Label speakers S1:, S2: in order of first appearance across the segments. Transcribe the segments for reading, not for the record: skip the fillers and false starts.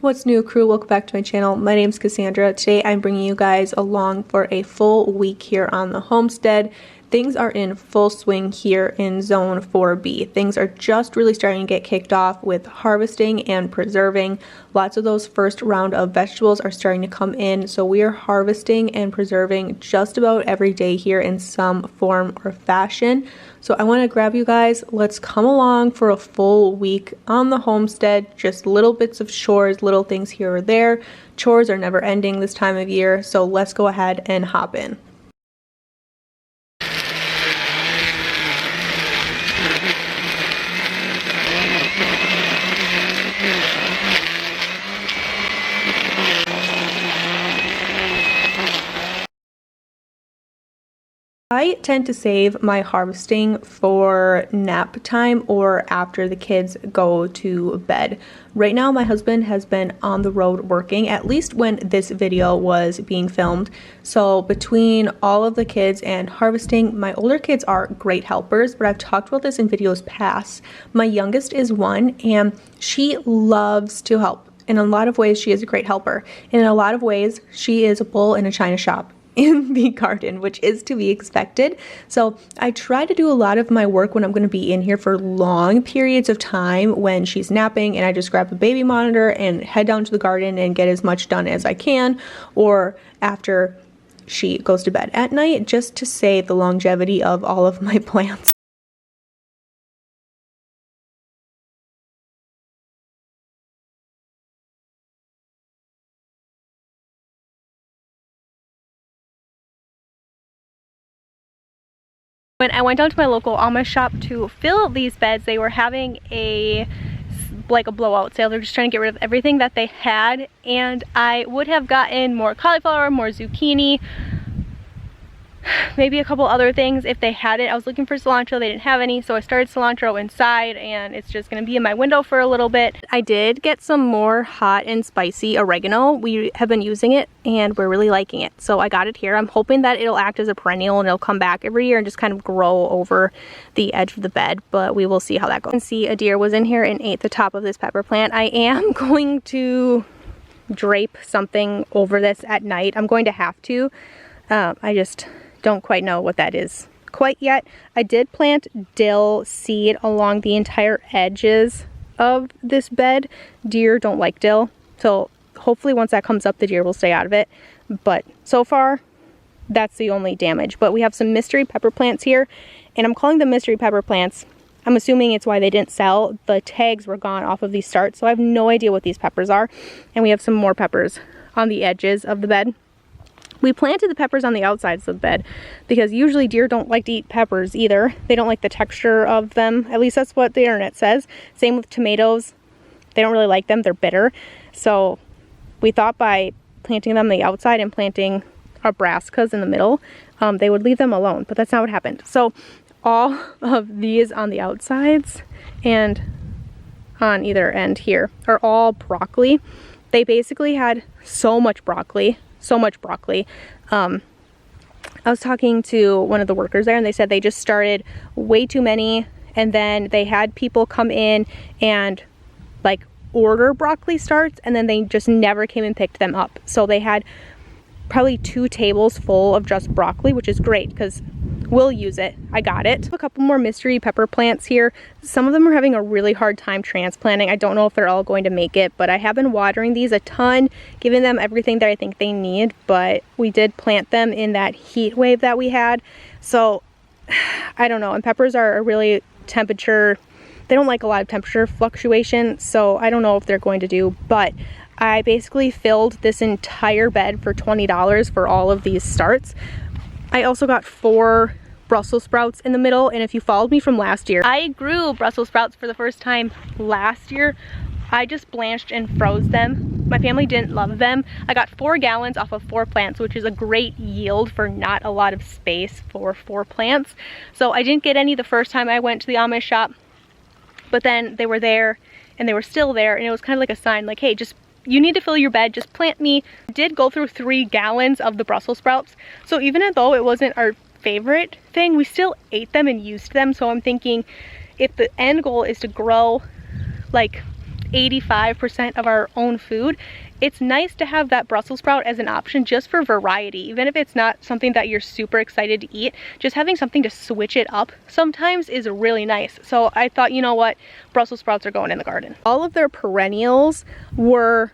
S1: What's new, crew? Welcome back to my channel. My name is Cassandra. Today I'm bringing you guys along for a full week here on the homestead. Things are in full swing here in zone 4B. Things are just really starting to get kicked off with harvesting and preserving. Lots of those first round of vegetables are starting to come in, so we are harvesting and preserving just about every day here in some form or fashion. So I want to grab you guys, let's come along for a full week on the homestead, just little bits of chores, little things here or there. Chores are never ending this time of year, so let's go ahead and hop in. I tend to save my harvesting for nap time or after the kids go to bed. Right now my husband has been on the road working, at least when this video was being filmed. So between all of the kids and harvesting, my older kids are great helpers, but I've talked about this in videos past. My youngest is 1 and she loves to help. In a lot of ways she is a great helper. And in a lot of ways she is a bull in a china shop in the garden, which is to be expected. So I try to do a lot of my work when I'm going to be in here for long periods of time when she's napping, and I just grab a baby monitor and head down to the garden and get as much done as I can, or after she goes to bed at night, just to save the longevity of all of my plants.
S2: When I went down to my local Amish shop to fill these beds, they were having a blowout sale. They're just trying to get rid of everything that they had, and I would have gotten more cauliflower, more zucchini, maybe a couple other things if they had it. I was looking for cilantro, they didn't have any, so I started cilantro inside, and it's just going to be in my window for a little bit. I did get some more hot and spicy oregano. We have been using it and we're really liking it, so I got it here. I'm hoping that it'll act as a perennial and it'll come back every year and just kind of grow over the edge of the bed, but we will see how that goes. You can see a deer was in here and ate the top of this pepper plant. I am going to drape something over this at night. I'm going to have to. I just don't quite know what that is quite yet. I did plant dill seed along the entire edges of this bed. Deer don't like dill, so hopefully once that comes up the deer will stay out of it, but so far that's the only damage. But we have some mystery pepper plants here, and I'm calling them mystery pepper plants. I'm assuming it's why they didn't sell. The tags were gone off of these starts, so I have no idea what these peppers are. And we have some more peppers on the edges of the bed. We planted the peppers on the outsides of the bed because usually deer don't like to eat peppers either. They don't like the texture of them. At least that's what the internet says. Same with tomatoes. They don't really like them. They're bitter. So we thought by planting them on the outside and planting our brassicas in the middle, they would leave them alone, but that's not what happened. So all of these on the outsides and on either end here are all broccoli. They basically had so much broccoli. I was talking to one of the workers there and they said they just started way too many, and then they had people come in and like order broccoli starts, and then they just never came and picked them up. So they had probably 2 tables full of just broccoli, which is great because we'll use it. I got it. A couple more mystery pepper plants here. Some of them are having a really hard time transplanting. I don't know if they're all going to make it, but I have been watering these a ton, giving them everything that I think they need, but we did plant them in that heat wave that we had. So I don't know, and peppers are a really temperature, they don't like a lot of temperature fluctuation, so I don't know if they're going to do, but I basically filled this entire bed for $20 for all of these starts. I also got 4 Brussels sprouts in the middle, and if you followed me from last year, I grew Brussels sprouts for the first time last year. I just blanched and froze them. My family didn't love them. I got 4 gallons off of 4 plants, which is a great yield for not a lot of space for 4 plants. So I didn't get any the first time I went to the Amish shop, but then they were there and they were still there, and it was kind of like a sign like, hey, just you need to fill your bed, just plant me. I did go through 3 gallons of the Brussels sprouts, so even though it wasn't our favorite thing, we still ate them and used them. So I'm thinking if the end goal is to grow like 85% of our own food, it's nice to have that Brussels sprout as an option just for variety. Even if it's not something that you're super excited to eat, just having something to switch it up sometimes is really nice. So I thought, you know what, Brussels sprouts are going in the garden. All of their perennials were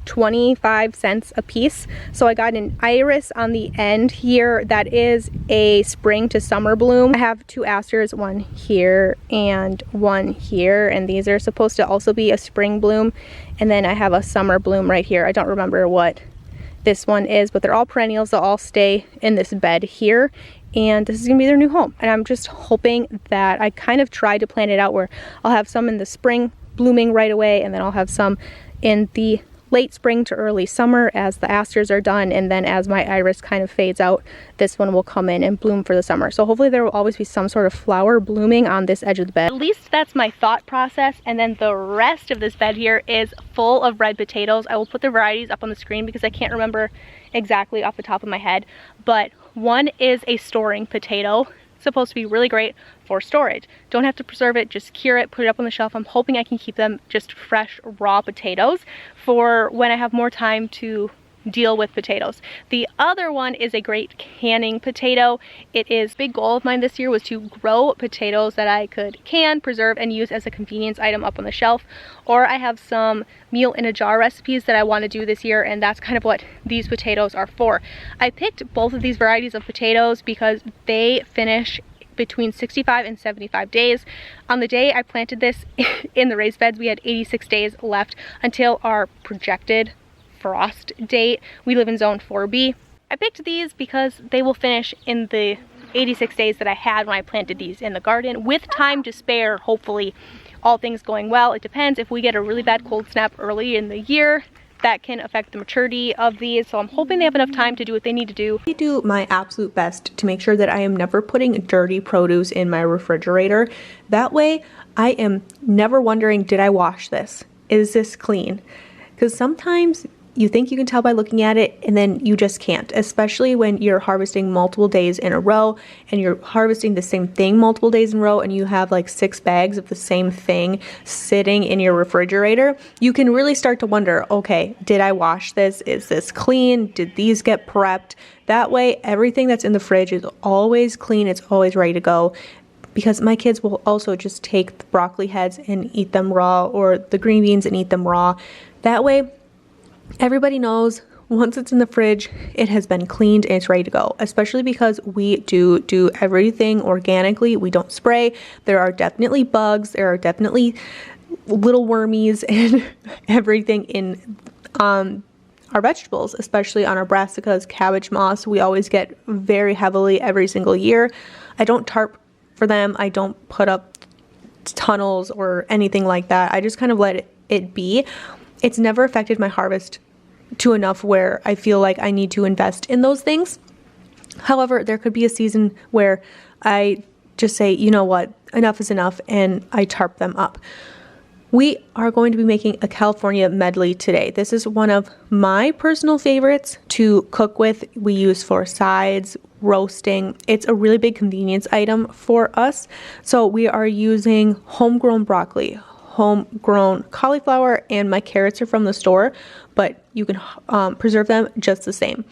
S2: 25 cents a piece. So I got an iris on the end here that is a spring to summer bloom. I have 2 asters, one here and one here, and these are supposed to also be a spring bloom. And then I have a summer bloom right here. I don't remember what this one is, but they're all perennials. They'll all stay in this bed here, and this is gonna be their new home. And I'm just hoping that I kind of tried to plan it out where I'll have some in the spring blooming right away, and then I'll have some in the late spring to early summer as the asters are done, and then as my iris kind of fades out, this one will come in and bloom for the summer. So hopefully there will always be some sort of flower blooming on this edge of the bed. At least that's my thought process, and then the rest of this bed here is full of red potatoes. I will put the varieties up on the screen because I can't remember exactly off the top of my head, but one is a storing potato. Supposed to be really great for storage. Don't have to preserve it, just cure it, put it up on the shelf. I'm hoping I can keep them just fresh raw potatoes for when I have more time to deal with potatoes. The other one is a great canning potato. It is a big goal of mine this year was to grow potatoes that I could can, preserve, and use as a convenience item up on the shelf. Or I have some meal in a jar recipes that I want to do this year, and that's kind of what these potatoes are for. I picked both of these varieties of potatoes because they finish between 65 and 75 days. On the day I planted this in the raised beds, we had 86 days left until our projected frost date. We live in zone 4B. I picked these because they will finish in the 86 days that I had when I planted these in the garden, with time to spare, hopefully, all things going well. It depends. If we get a really bad cold snap early in the year, that can affect the maturity of these, so I'm hoping they have enough time to do what they need to do.
S1: I do my absolute best to make sure that I am never putting dirty produce in my refrigerator. That way I am never wondering, did I wash this? Is this clean? Because sometimes you think you can tell by looking at it, and then you just can't, especially when you're harvesting multiple days in a row and you're harvesting the same thing multiple days in a row, and you have like 6 bags of the same thing sitting in your refrigerator. You can really start to wonder, okay, did I wash this? Is this clean? Did these get prepped? That way, everything that's in the fridge is always clean. It's always ready to go. Because my kids will also just take the broccoli heads and eat them raw, or the green beans and eat them raw. That way, everybody knows once it's in the fridge, it has been cleaned and it's ready to go, especially because we do everything organically. We don't spray. There are definitely bugs. There are definitely little wormies and everything in our vegetables, especially on our brassicas, cabbage moss. We always get very heavily every single year. I don't tarp for them. I don't put up tunnels or anything like that. I just kind of let it be. It's never affected my harvest to enough where I feel like I need to invest in those things. However, there could be a season where I just say, you know what, enough is enough, and I tarp them up. We are going to be making a California medley today. This is one of my personal favorites to cook with. We use for sides, roasting. It's a really big convenience item for us. So we are using homegrown broccoli, homegrown cauliflower, and my carrots are from the store, but you can preserve them just the same.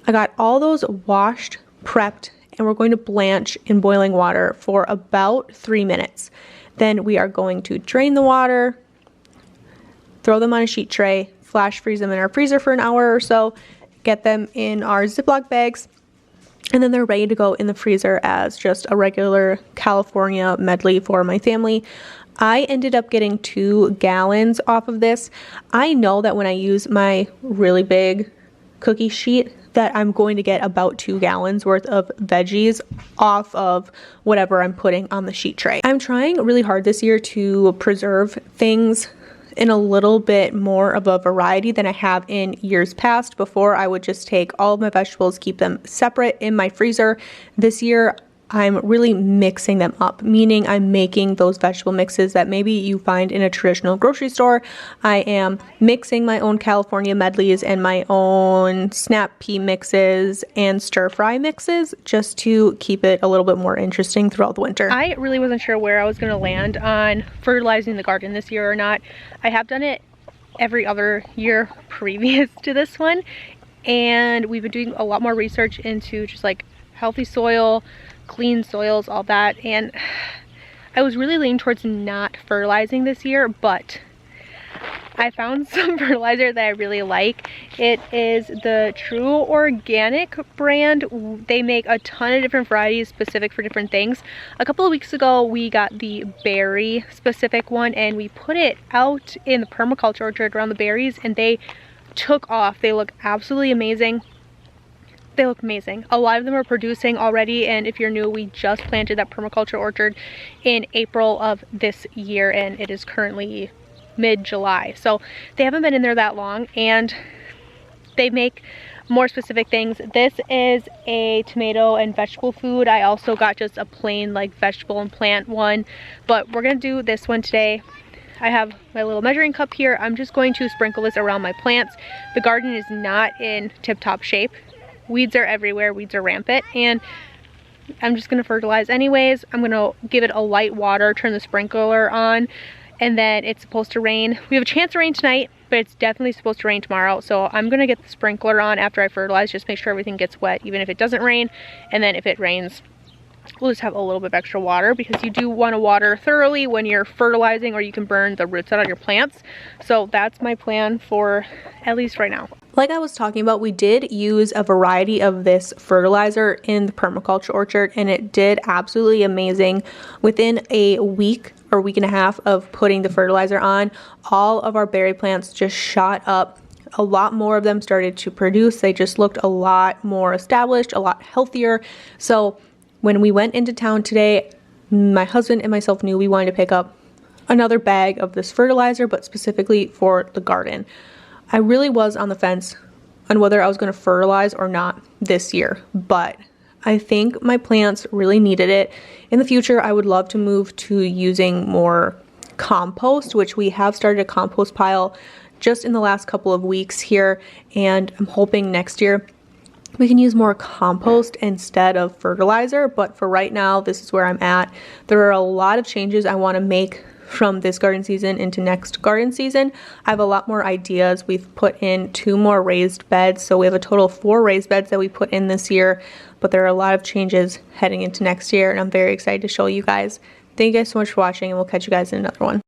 S1: I got all those washed, prepped, and we're going to blanch in boiling water for about 3 minutes. Then we are going to drain the water, throw them on a sheet tray, flash freeze them in our freezer for an hour or so, get them in our Ziploc bags, and then they're ready to go in the freezer as just a regular California medley for my family. I ended up getting 2 gallons off of this. I know that when I use my really big cookie sheet that I'm going to get about 2 gallons worth of veggies off of whatever I'm putting on the sheet tray. I'm trying really hard this year to preserve things in a little bit more of a variety than I have in years past. Before, I would just take all of my vegetables, keep them separate in my freezer. This year, I'm really mixing them up, meaning I'm making those vegetable mixes that maybe you find in a traditional grocery store. I am mixing my own California medleys and my own snap pea mixes and stir fry mixes just to keep it a little bit more interesting throughout the winter. I really wasn't sure where I was going to land on fertilizing the garden this year or not. I have done it every other year previous to this one, and we've been doing a lot more research into just like healthy soil, clean soils, all that, and I was really leaning towards not fertilizing this year, but I found some fertilizer that I really like. It is the True Organic brand. They make a ton of different varieties specific for different things. A couple of weeks ago we got the berry specific one and we put it out in the permaculture orchard around the berries, and they took off. They look absolutely amazing. They look amazing. A lot of them are producing already, and if you're new, we just planted that permaculture orchard in April of this year, and it is currently mid-July. So they haven't been in there that long, and they make more specific things. This is a tomato and vegetable food. I also got just a plain like vegetable and plant one, but we're gonna do this one today. I have my little measuring cup here. I'm just going to sprinkle this around my plants. The garden is not in tip-top shape. Weeds are everywhere, weeds are rampant, and I'm just gonna fertilize anyways. I'm gonna give it a light water, turn the sprinkler on, and then it's supposed to rain. We have a chance of rain tonight, but it's definitely supposed to rain tomorrow. So I'm gonna get the sprinkler on after I fertilize, just make sure everything gets wet, even if it doesn't rain. And then if it rains, we'll just have a little bit of extra water, because you do want to water thoroughly when you're fertilizing, or you can burn the roots out of your plants. So that's my plan for at least right now. Like I was talking about, we did use a variety of this fertilizer in the permaculture orchard, and it did absolutely amazing. Within a week or week and a half of putting the fertilizer on, all of our berry plants just shot up. A lot more of them started to produce. They just looked a lot more established, a lot healthier. So when we went into town today, my husband and myself knew we wanted to pick up another bag of this fertilizer, but specifically for the garden. I really was on the fence on whether I was going to fertilize or not this year, but I think my plants really needed it. In the future, I would love to move to using more compost, which we have started a compost pile just in the last couple of weeks here, and I'm hoping next year we can use more compost instead of fertilizer. But for right now, this is where I'm at. There are a lot of changes I want to make from this garden season into next garden season. I have a lot more ideas. We've put in 2 more raised beds, so we have a total of 4 raised beds that we put in this year, but there are a lot of changes heading into next year, and I'm very excited to show you guys. Thank you guys so much for watching, and we'll catch you guys in another one.